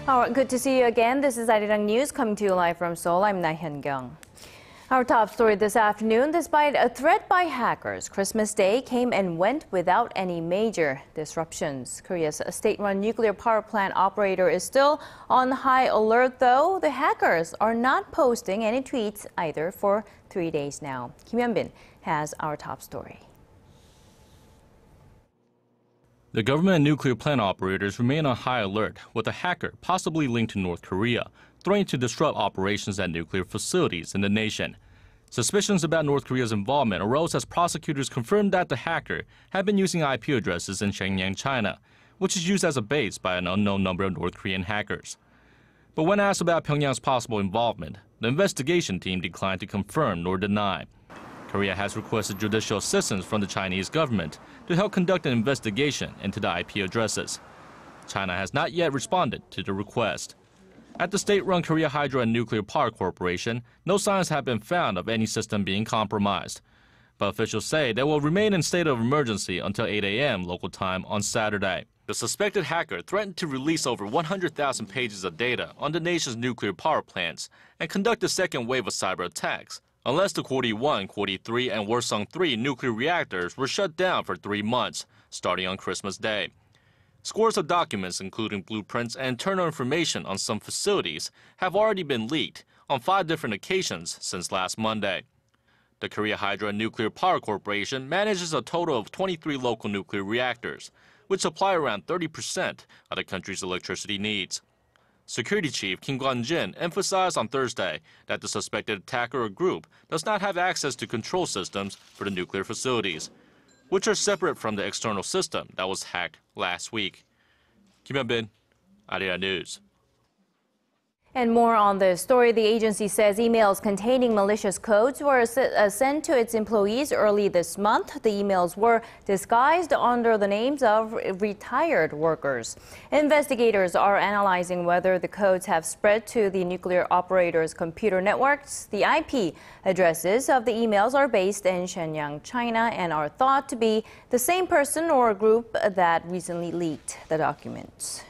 All right, good to see you again. This is ARIRANG News coming to you live from Seoul. I'm Laah Hyun-kyung. Our top story this afternoon, despite a threat by hackers, Christmas Day came and went without any major disruptions. Korea's state-run nuclear power plant operator is still on high alert, though. The hackers are not posting any tweets either for 3 days now. Hyun-bin has our top story. The government and nuclear plant operators remain on high alert, with a hacker possibly linked to North Korea, threatening to disrupt operations at nuclear facilities in the nation. Suspicions about North Korea's involvement arose as prosecutors confirmed that the hacker had been using IP addresses in Shenyeng, China, which is used as a base by an unknown number of North Korean hackers. But when asked about Pyongyang's possible involvement, the investigation team declined to confirm nor deny. Korea has requested judicial assistance from the Chinese government to help conduct an investigation into the IP addresses. China has not yet responded to the request. At the state-run Korea Hydro and Nuclear Power Corporation, no signs have been found of any system being compromised. But officials say they will remain in state of emergency until 8 a.m. local time on Saturday. The suspected hacker threatened to release over 100,000 pages of data on the nation's nuclear power plants and conduct a second wave of cyber attacks, unless the Kwori 1, Kwori 3, and Worsung 3 nuclear reactors were shut down for 3 months, starting on Christmas Day. Scores of documents, including blueprints and internal information on some facilities, have already been leaked on 5 different occasions since last Monday. The Korea Hydro and Nuclear Power Corporation manages a total of 23 local nuclear reactors, which supply around 30% of the country's electricity needs. Security Chief Kim Kwon-jin emphasized on Thursday that the suspected attacker or group does not have access to control systems for the nuclear facilities, which are separate from the external system that was hacked last week. Kim Hyun-bin, ARIRANG News. And more on this story, the agency says emails containing malicious codes were sent to its employees early this month. The emails were disguised under the names of retired workers. Investigators are analyzing whether the codes have spread to the nuclear operators' computer networks. The IP addresses of the emails are based in Shenyeng, China, and are thought to be the same person or group that recently leaked the documents.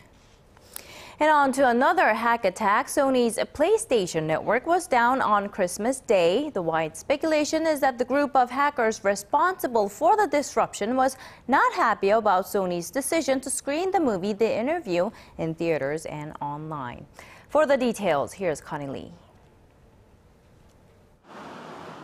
And on to another hack attack. Sony's PlayStation network was down on Christmas Day. The wide speculation is that the group of hackers responsible for the disruption was not happy about Sony's decision to screen the movie The Interview in theaters and online. For the details, here's Connie Lee.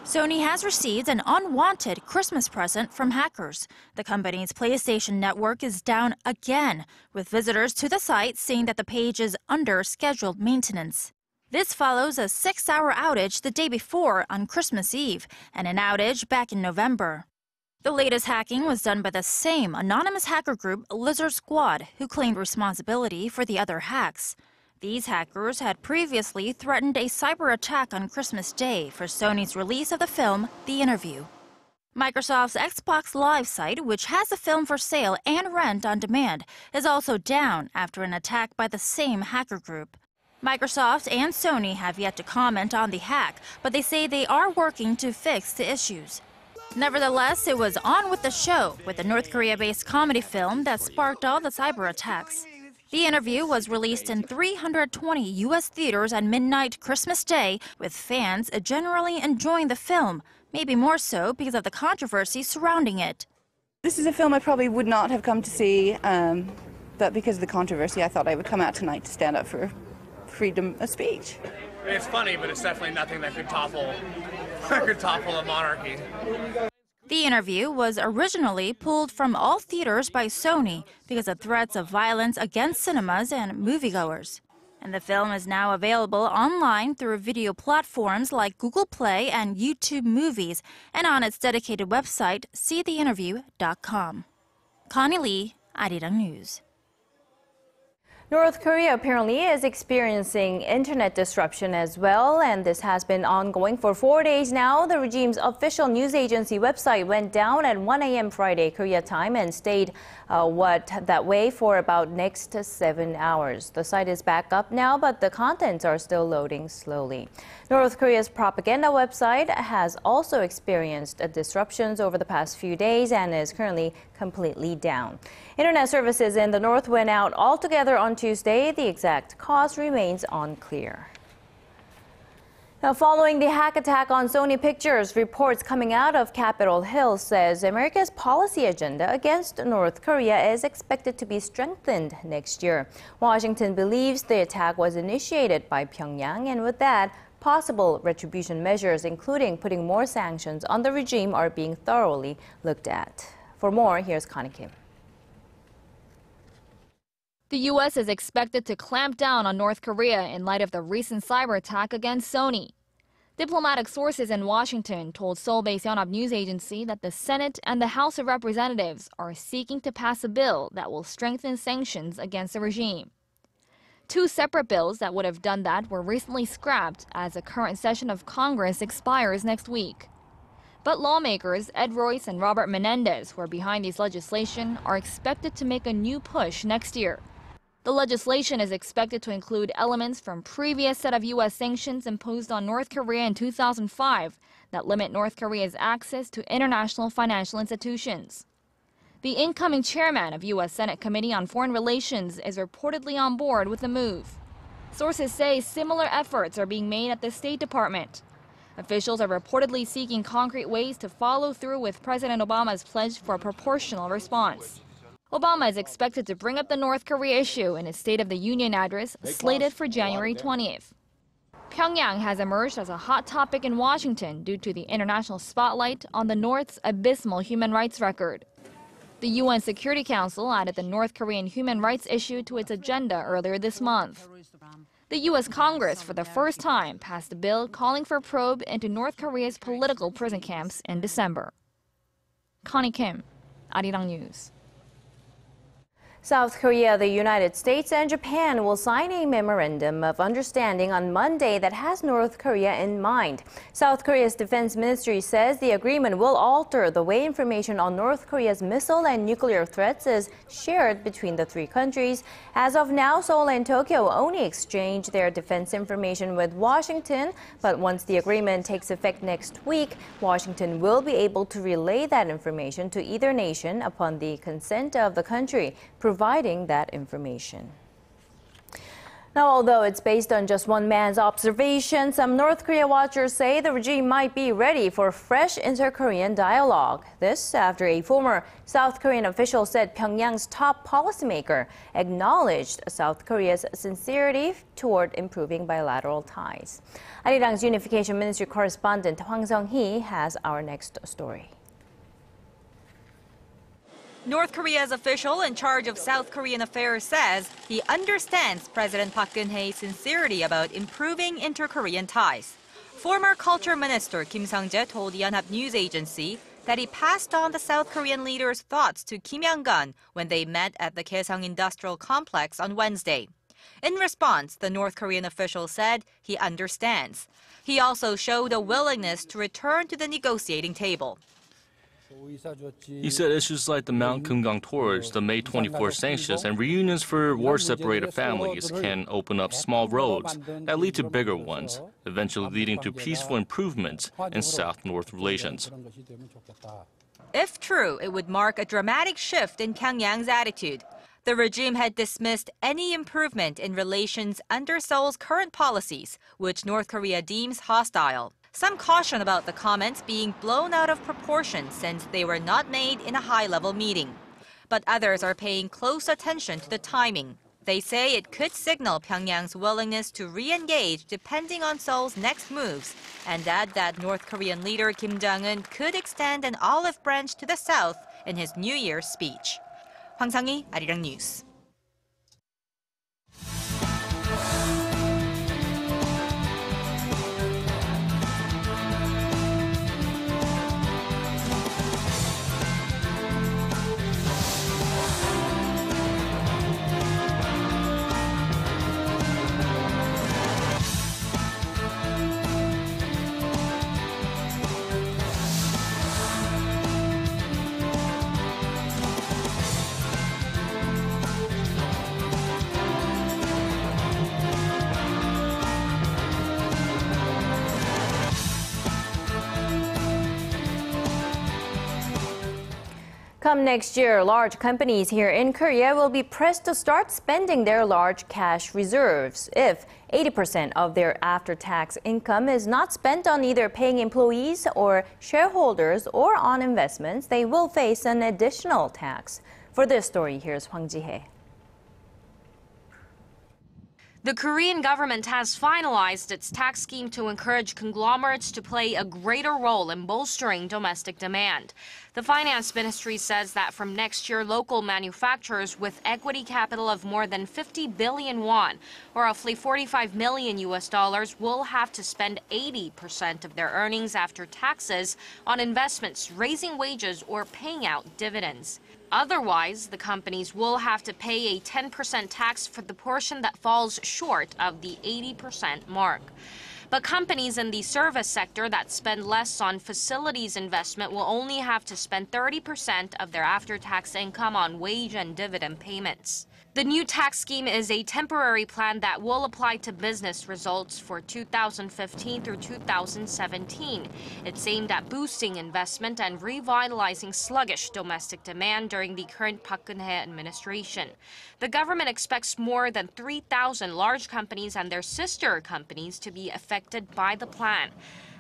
Sony has received an unwanted Christmas present from hackers. The company's PlayStation network is down again, with visitors to the site saying that the page is under scheduled maintenance. This follows a 6-hour outage the day before on Christmas Eve and an outage back in November. The latest hacking was done by the same anonymous hacker group Lizard Squad, who claimed responsibility for the other hacks. These hackers had previously threatened a cyber attack on Christmas Day for Sony's release of the film The Interview. Microsoft's Xbox Live site, which has the film for sale and rent on demand, is also down after an attack by the same hacker group. Microsoft and Sony have yet to comment on the hack, but they say they are working to fix the issues. Nevertheless, it was on with the show, with the North Korea-based comedy film that sparked all the cyber attacks. The Interview was released in 320 U.S. theaters at midnight Christmas Day, with fans generally enjoying the film, maybe more so because of the controversy surrounding it. This is a film I probably would not have come to see, but because of the controversy, I thought I would come out tonight to stand up for freedom of speech. It's funny, but it's definitely nothing that could topple a monarchy. The Interview was originally pulled from all theaters by Sony because of threats of violence against cinemas and moviegoers. And the film is now available online through video platforms like Google Play and YouTube Movies and on its dedicated website, seetheinterview.com. Connie Lee, ARIRANG News. North Korea apparently is experiencing internet disruption as well, and this has been ongoing for 4 days now. The regime's official news agency website went down at 1 a.m. Friday Korea time and stayed that way for about next 7 hours. The site is back up now, but the contents are still loading slowly. North Korea's propaganda website has also experienced disruptions over the past few days and is currently completely down. Internet services in the north went out altogether on Tuesday. The exact cause remains unclear. Now, following the hack attack on Sony Pictures, reports coming out of Capitol Hill says America's policy agenda against North Korea is expected to be strengthened next year. Washington believes the attack was initiated by Pyongyang, and with that, possible retribution measures, including putting more sanctions on the regime, are being thoroughly looked at. For more, here's Connie Kim. The U.S. is expected to clamp down on North Korea in light of the recent cyber attack against Sony. Diplomatic sources in Washington told Seoul-based Yonhap News Agency that the Senate and the House of Representatives are seeking to pass a bill that will strengthen sanctions against the regime. Two separate bills that would have done that were recently scrapped as the current session of Congress expires next week. But lawmakers Ed Royce and Robert Menendez, who are behind this legislation, are expected to make a new push next year. The legislation is expected to include elements from previous set of U.S. sanctions imposed on North Korea in 2005 that limit North Korea's access to international financial institutions. The incoming chairman of U.S. Senate Committee on Foreign Relations is reportedly on board with the move. Sources say similar efforts are being made at the State Department. Officials are reportedly seeking concrete ways to follow through with President Obama's pledge for a proportional response. Obama is expected to bring up the North Korea issue in his State of the Union address, slated for January 20th. Pyongyang has emerged as a hot topic in Washington due to the international spotlight on the North's abysmal human rights record. The UN Security Council added the North Korean human rights issue to its agenda earlier this month. The U.S. Congress, for the first time, passed a bill calling for a probe into North Korea's political prison camps in December. Connie Kim, ARIRANG News. South Korea, the United States, and Japan will sign a memorandum of understanding on Monday that has North Korea in mind. South Korea's defense ministry says the agreement will alter the way information on North Korea's missile and nuclear threats is shared between the three countries. As of now, Seoul and Tokyo only exchange their defense information with Washington, but once the agreement takes effect next week, Washington will be able to relay that information to either nation upon the consent of the country providing that information. Now, although it's based on just one man's observation, some North Korea watchers say the regime might be ready for fresh inter-Korean dialogue. This after a former South Korean official said Pyongyang's top policymaker acknowledged South Korea's sincerity toward improving bilateral ties. ARIRANG's Unification Ministry correspondent Hwang Sung-hee has our next story. North Korea's official in charge of South Korean affairs says he understands President Park Geun-hye's sincerity about improving inter-Korean ties. Former Culture Minister Kim Sang-jae told Yonhap News Agency that he passed on the South Korean leader's thoughts to Kim Yang-gun when they met at the Kaesong Industrial Complex on Wednesday. In response, the North Korean official said he understands. He also showed a willingness to return to the negotiating table. He said issues like the Mount Kumgang Torch, the May 24 sanctions, and reunions for war-separated families can open up small roads that lead to bigger ones, eventually leading to peaceful improvements in South-North relations. If true, it would mark a dramatic shift in Pyongyang's attitude. The regime had dismissed any improvement in relations under Seoul's current policies, which North Korea deems hostile. Some caution about the comments being blown out of proportion since they were not made in a high-level meeting. But others are paying close attention to the timing. They say it could signal Pyongyang's willingness to re-engage depending on Seoul's next moves, and add that North Korean leader Kim Jong-un could extend an olive branch to the south in his New Year's speech. Hwang Sang-hee, ARIRANG News. Come next year, large companies here in Korea will be pressed to start spending their large cash reserves. If 80% of their after-tax income is not spent on either paying employees or shareholders or on investments, they will face an additional tax. For this story, here's Hwang Ji-hye. The Korean government has finalized its tax scheme to encourage conglomerates to play a greater role in bolstering domestic demand. The finance ministry says that from next year, local manufacturers with equity capital of more than 50 billion won, or roughly $45 million, will have to spend 80% of their earnings after taxes on investments, raising wages, or paying out dividends. Otherwise, the companies will have to pay a 10% tax for the portion that falls short of the 80% mark. But companies in the service sector that spend less on facilities investment will only have to spend 30% of their after-tax income on wage and dividend payments. The new tax scheme is a temporary plan that will apply to business results for 2015 through 2017. It's aimed at boosting investment and revitalizing sluggish domestic demand during the current Park Geun-hye administration. The government expects more than 3,000 large companies and their sister companies to be affected by the plan.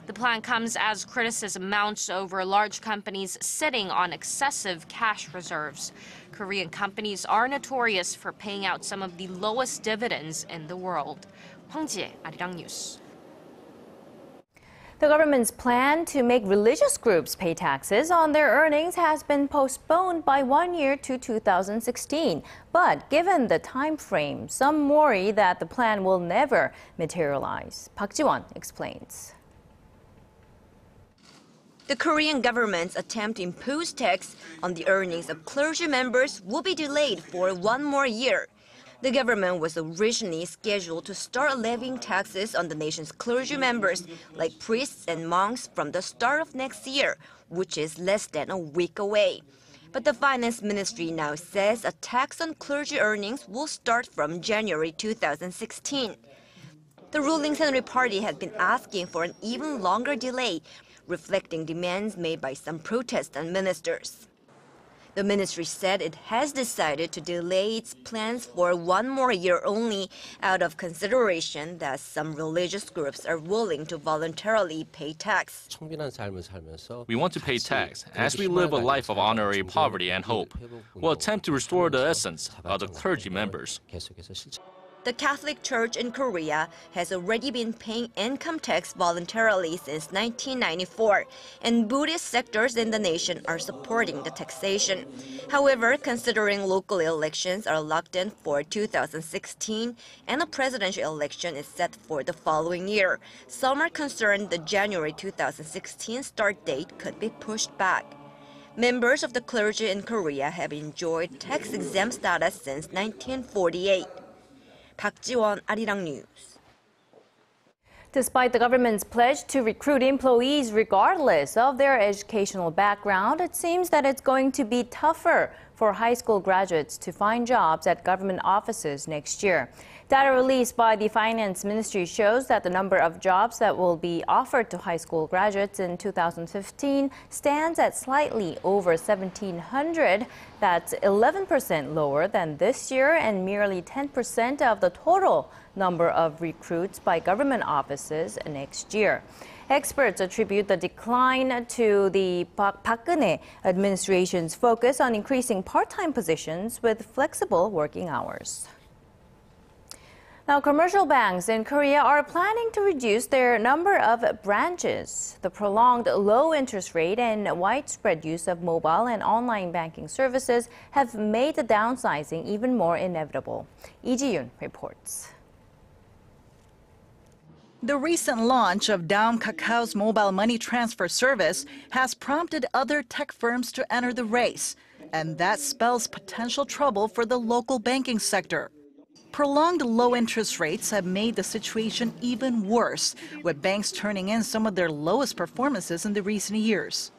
The plan comes as criticism mounts over large companies sitting on excessive cash reserves. Korean companies are notorious for paying out some of the lowest dividends in the world. Hwang Ji-hye, ARIRANG News. The government's plan to make religious groups pay taxes on their earnings has been postponed by 1 year to 2016. But given the time frame, some worry that the plan will never materialize. Park Ji-won explains. The Korean government's attempt to impose tax on the earnings of clergy members will be delayed for 1 more year. The government was originally scheduled to start levying taxes on the nation's clergy members, like priests and monks, from the start of next year, which is less than a week away. But the finance ministry now says a tax on clergy earnings will start from January 2016. The ruling Saenuri Party had been asking for an even longer delay, reflecting demands made by some protestant ministers. The ministry said it has decided to delay its plans for 1 more year only out of consideration that some religious groups are willing to voluntarily pay tax. We want to pay tax as we live a life of honorary poverty and hope. We'll attempt to restore the essence of the clergy members. The Catholic Church in Korea has already been paying income tax voluntarily since 1994, and Buddhist sectors in the nation are supporting the taxation. However, considering local elections are locked in for 2016 and a presidential election is set for the following year, some are concerned the January 2016 start date could be pushed back. Members of the clergy in Korea have enjoyed tax-exempt status since 1948. Park Ji-won, ARIRANG News. Despite the government's pledge to recruit employees regardless of their educational background, it seems that it's going to be tougher for high school graduates to find jobs at government offices next year. Data released by the Finance Ministry shows that the number of jobs that will be offered to high school graduates in 2015 stands at slightly over 1,700. That's 11% lower than this year and merely 10% of the total number of recruits by government offices next year. Experts attribute the decline to the Park Geun-hye administration's focus on increasing part-time positions with flexible working hours. Now, commercial banks in Korea are planning to reduce their number of branches. The prolonged low interest rate and widespread use of mobile and online banking services have made the downsizing even more inevitable. Lee Ji-yoon reports. The recent launch of Daum Kakao's mobile money transfer service has prompted other tech firms to enter the race, and that spells potential trouble for the local banking sector. Prolonged low interest rates have made the situation even worse, with banks turning in some of their lowest performances in the recent years.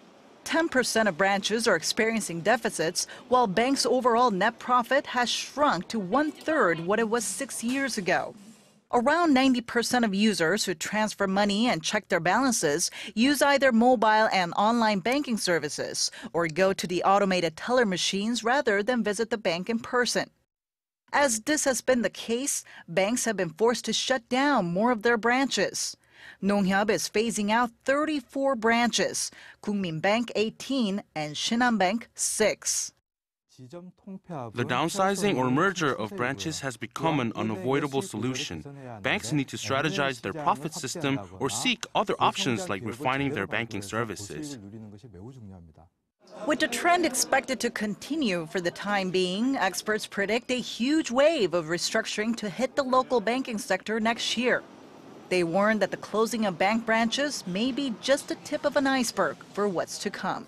10% of branches are experiencing deficits, while banks' overall net profit has shrunk to 1/3 what it was 6 years ago. Around 90% of users who transfer money and check their balances use either mobile and online banking services or go to the automated teller machines rather than visit the bank in person. As this has been the case, banks have been forced to shut down more of their branches. Nonghyab is phasing out 34 branches, Kookmin Bank 18 and Shinhan Bank 6. The downsizing or merger of branches has become an unavoidable solution. Banks need to strategize their profit system or seek other options like refining their banking services. With the trend expected to continue for the time being, experts predict a huge wave of restructuring to hit the local banking sector next year. They warn that the closing of bank branches may be just the tip of an iceberg for what's to come.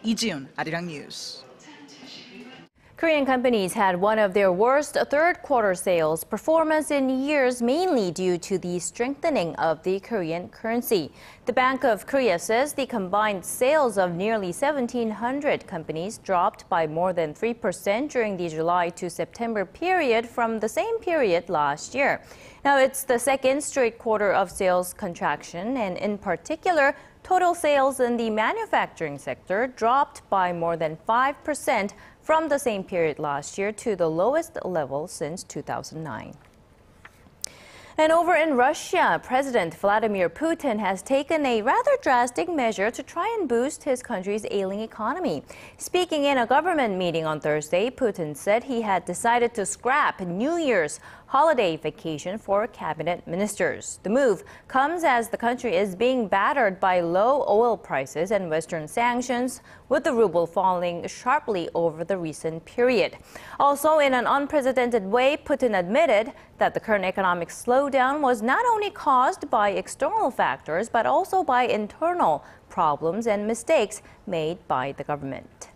Lee Ji-yoon, ARIRANG News. Korean companies had one of their worst third-quarter sales performance in years, mainly due to the strengthening of the Korean currency. The Bank of Korea says the combined sales of nearly 1,700 companies dropped by more than 3% during the July to September period from the same period last year. Now, it's the second straight quarter of sales contraction, and in particular, total sales in the manufacturing sector dropped by more than 5% from the same period last year to the lowest level since 2009. And over in Russia, President Vladimir Putin has taken a rather drastic measure to try and boost his country's ailing economy. Speaking in a government meeting on Thursday, Putin said he had decided to scrap New Year's holiday vacation for cabinet ministers. The move comes as the country is being battered by low oil prices and Western sanctions, with the ruble falling sharply over the recent period. Also, in an unprecedented way, Putin admitted that the current economic slowdown was not only caused by external factors, but also by internal problems and mistakes made by the government.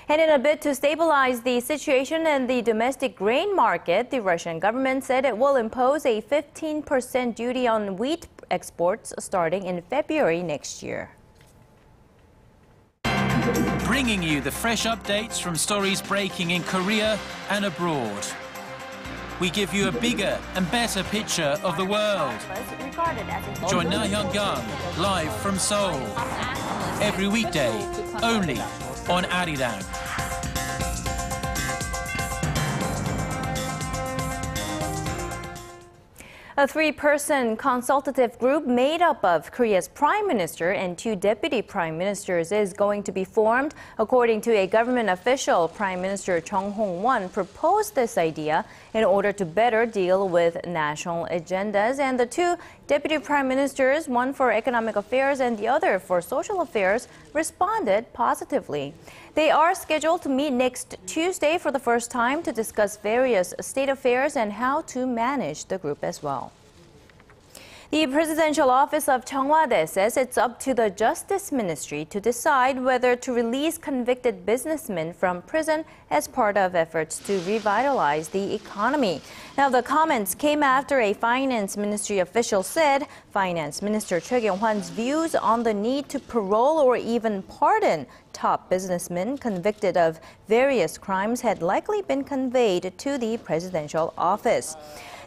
And in a bid to stabilize the situation in the domestic grain market, the Russian government said it will impose a 15% duty on wheat exports starting in February next year. Bringing you the fresh updates from stories breaking in Korea and abroad. We give you a bigger and better picture of the world. Join Laah Hyun-kyung live from Seoul. Every weekday, only on ARIRANG. A three-person consultative group made up of Korea's prime minister and two deputy prime ministers is going to be formed. According to a government official, Prime Minister Chung Hong-won proposed this idea in order to better deal with national agendas. And the two deputy prime ministers, one for economic affairs and the other for social affairs, responded positively. They are scheduled to meet next Tuesday for the first time to discuss various state affairs and how to manage the group as well. The presidential office of Cheongwade says it's up to the Justice Ministry to decide whether to release convicted businessmen from prison as part of efforts to revitalize the economy. Now, the comments came after a Finance Ministry official said Finance Minister Choi Kyung-hwan's views on the need to parole or even pardon top businessmen convicted of various crimes had likely been conveyed to the presidential office.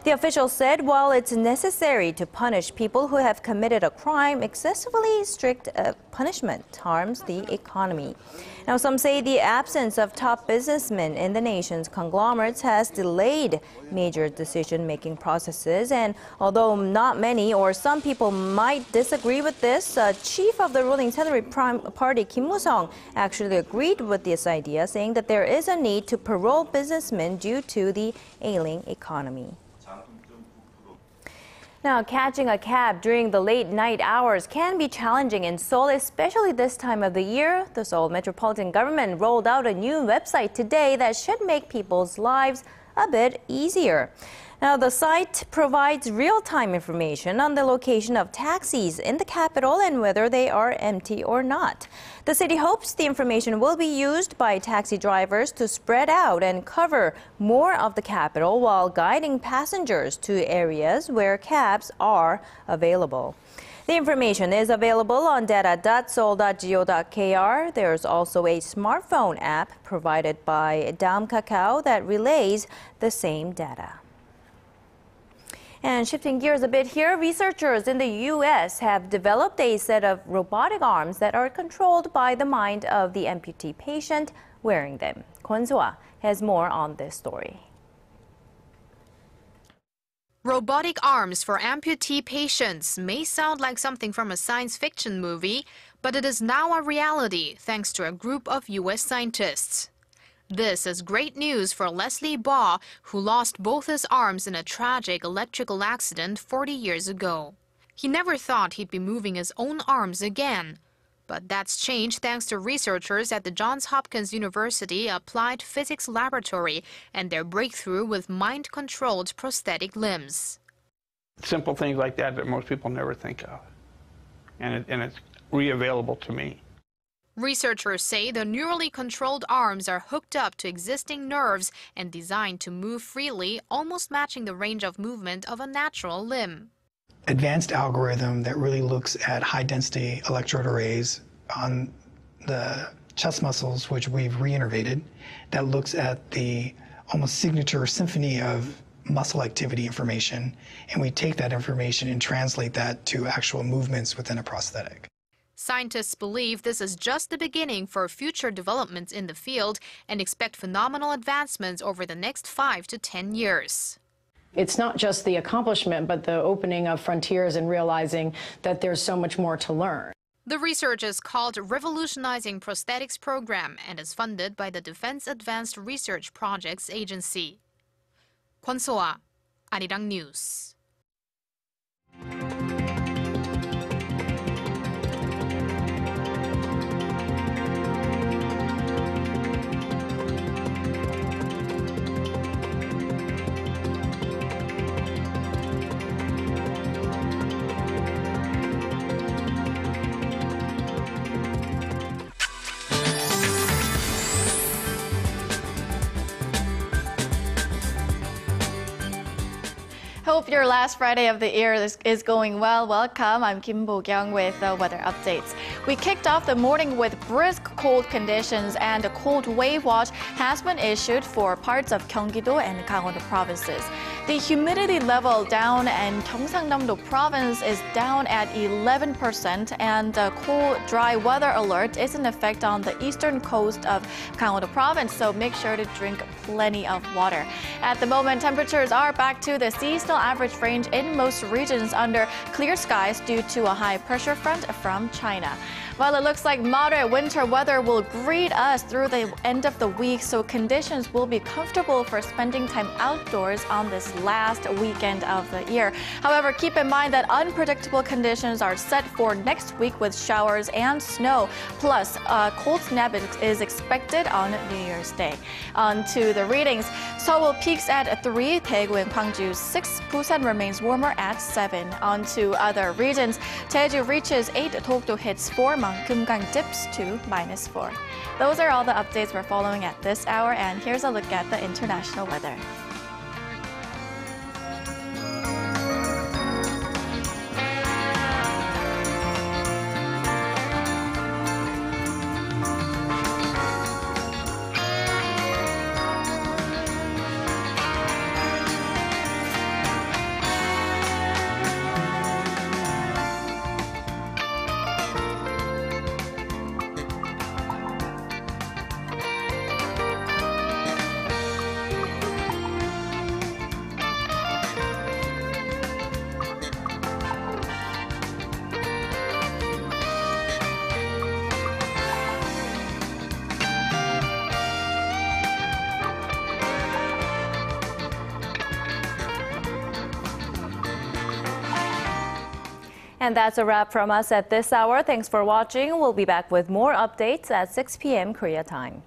The official said while it's necessary to punish people who have committed a crime, excessively strict punishment harms the economy. Now, some say the absence of top businessmen in the nation's conglomerates has delayed major decision-making processes. And although not many or some people might disagree with this, chief of the ruling Central Party Kim Moo-sung actually agreed with this idea, saying that there is a need to parole businessmen due to the ailing economy. Now, catching a cab during the late night hours can be challenging in Seoul, especially this time of the year. The Seoul Metropolitan Government rolled out a new website today that should make people's lives a bit easier. Now, the site provides real-time information on the location of taxis in the capital and whether they are empty or not. The city hopes the information will be used by taxi drivers to spread out and cover more of the capital while guiding passengers to areas where cabs are available. The information is available on data.seoul.go.kr. There's also a smartphone app provided by Daum Kakao that relays the same data. And shifting gears a bit here, researchers in the U.S. have developed a set of robotic arms that are controlled by the mind of the amputee patient wearing them. Kwon So-ah has more on this story. Robotic arms for amputee patients may sound like something from a science fiction movie, but it is now a reality thanks to a group of U.S. scientists. This is great news for Leslie Baugh, who lost both his arms in a tragic electrical accident 40 years ago. He never thought he'd be moving his own arms again. But that's changed thanks to researchers at the Johns Hopkins University Applied Physics Laboratory and their breakthrough with mind-controlled prosthetic limbs. Simple things like that most people never think of. And it's re-available to me. Researchers say the neurally controlled arms are hooked up to existing nerves and designed to move freely, almost matching the range of movement of a natural limb. Advanced algorithm that really looks at high-density electrode arrays on the chest muscles, which we've reinnervated, that looks at the almost signature symphony of muscle activity information, and we take that information and translate that to actual movements within a prosthetic. Scientists believe this is just the beginning for future developments in the field and expect phenomenal advancements over the next 5 to 10 years. It's not just the accomplishment, but the opening of frontiers and realizing that there's so much more to learn. The research is called Revolutionizing Prosthetics Program and is funded by the Defense Advanced Research Projects Agency. Kwon So-ah, ARIRANG News. Hope your last Friday of the year is going well. Welcome. I'm Kim Bo-kyung with the weather updates. We kicked off the morning with brisk cold conditions, and a cold wave watch has been issued for parts of Gyeonggi-do and Gangwon-do provinces. The humidity level down in Gyeongsang-namdo province is down at 11%, and a cool, dry weather alert is in effect on the eastern coast of Gangwon-do province, so make sure to drink plenty of water. At the moment, temperatures are back to the seasonal average range in most regions under clear skies due to a high pressure front from China. Well, it looks like moderate winter weather will greet us through the end of the week, so conditions will be comfortable for spending time outdoors on this last weekend of the year. However, keep in mind that unpredictable conditions are set for next week with showers and snow. Plus, a cold snap is expected on New Year's Day. On to the readings. Seoul peaks at 3, Daegu and Gwangju 6, Busan remains warmer at 7. On to other regions. Jeju reaches 8, Dokdo hits 4, Kumgang dips to -4. Those are all the updates we're following at this hour, and here's a look at the international weather. And that's a wrap from us at this hour. Thanks for watching. We'll be back with more updates at 6 p.m. Korea time.